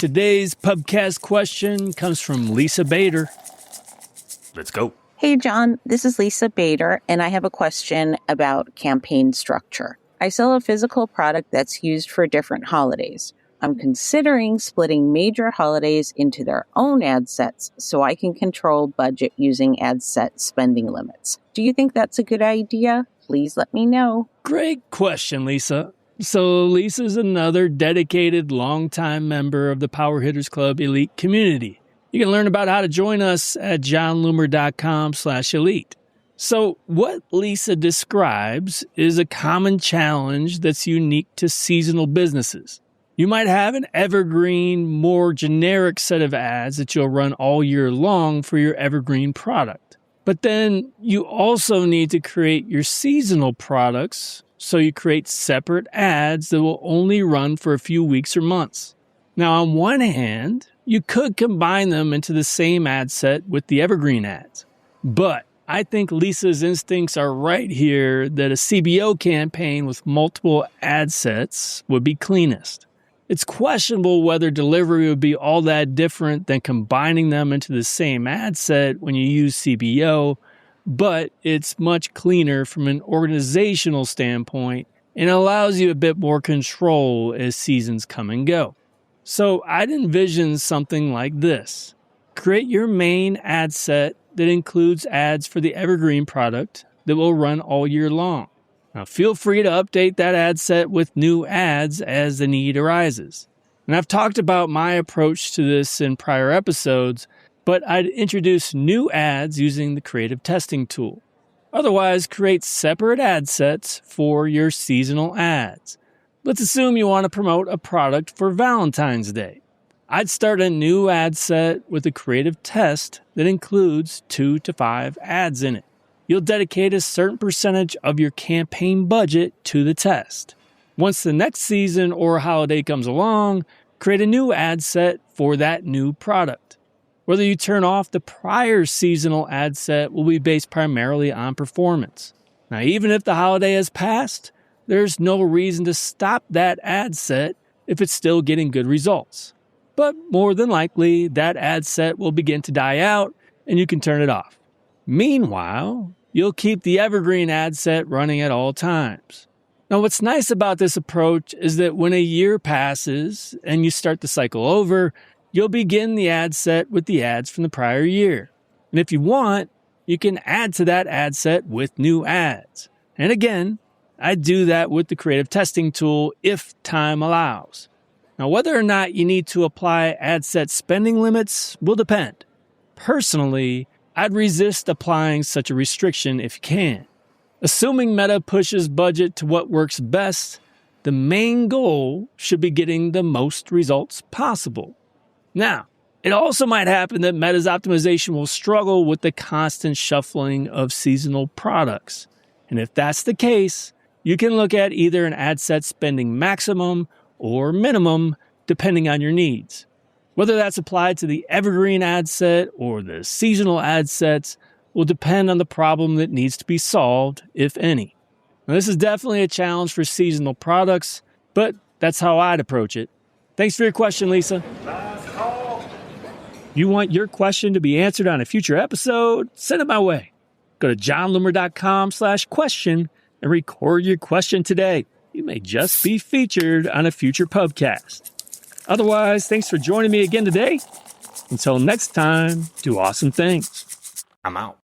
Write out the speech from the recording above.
Today's pubcast question comes from Lisa Bader. Let's go. Hey, John, this is Lisa Bader, and I have a question about campaign structure. I sell a physical product that's used for different holidays. I'm considering splitting major holidays into their own ad sets so I can control budget using ad set spending limits. Do you think that's a good idea? Please let me know. Great question, Lisa. So Lisa's another dedicated, longtime member of the Power Hitters Club Elite community. You can learn about how to join us at johnloomer.com/elite. So what Lisa describes is a common challenge that's unique to seasonal businesses. You might have an evergreen, more generic set of ads that you'll run all year long for your evergreen product. But then you also need to create your seasonal products, so you create separate ads that will only run for a few weeks or months. Now, on one hand, you could combine them into the same ad set with the evergreen ads. But I think Lisa's instincts are right here that a CBO campaign with multiple ad sets would be cleanest. It's questionable whether delivery would be all that different than combining them into the same ad set when you use CBO, but it's much cleaner from an organizational standpoint and allows you a bit more control as seasons come and go. So I'd envision something like this. Create your main ad set that includes ads for the evergreen product that will run all year long. Now, feel free to update that ad set with new ads as the need arises. And I've talked about my approach to this in prior episodes, but I'd introduce new ads using the creative testing tool. Otherwise, create separate ad sets for your seasonal ads. Let's assume you want to promote a product for Valentine's Day. I'd start a new ad set with a creative test that includes 2 to 5 ads in it. You'll dedicate a certain percentage of your campaign budget to the test. Once the next season or holiday comes along, create a new ad set for that new product. Whether you turn off the prior seasonal ad set will be based primarily on performance. Now, even if the holiday has passed, there's no reason to stop that ad set if it's still getting good results. But more than likely, that ad set will begin to die out and you can turn it off. Meanwhile, you'll keep the evergreen ad set running at all times. Now, what's nice about this approach is that when a year passes and you start the cycle over, you'll begin the ad set with the ads from the prior year. And if you want, you can add to that ad set with new ads. And again, I do that with the creative testing tool if time allows. Now, whether or not you need to apply ad set spending limits will depend. Personally, I'd resist applying such a restriction if you can. Assuming Meta pushes budget to what works best, the main goal should be getting the most results possible. Now, it also might happen that Meta's optimization will struggle with the constant shuffling of seasonal products. And if that's the case, you can look at either an ad set spending maximum or minimum, depending on your needs. Whether that's applied to the evergreen ad set or the seasonal ad sets will depend on the problem that needs to be solved, if any. Now, this is definitely a challenge for seasonal products, but that's how I'd approach it. Thanks for your question, Lisa. You want your question to be answered on a future episode? Send it my way. Go to johnloomer.com/question and record your question today. You may just be featured on a future pubcast. Otherwise, thanks for joining me again today. Until next time, do awesome things. I'm out.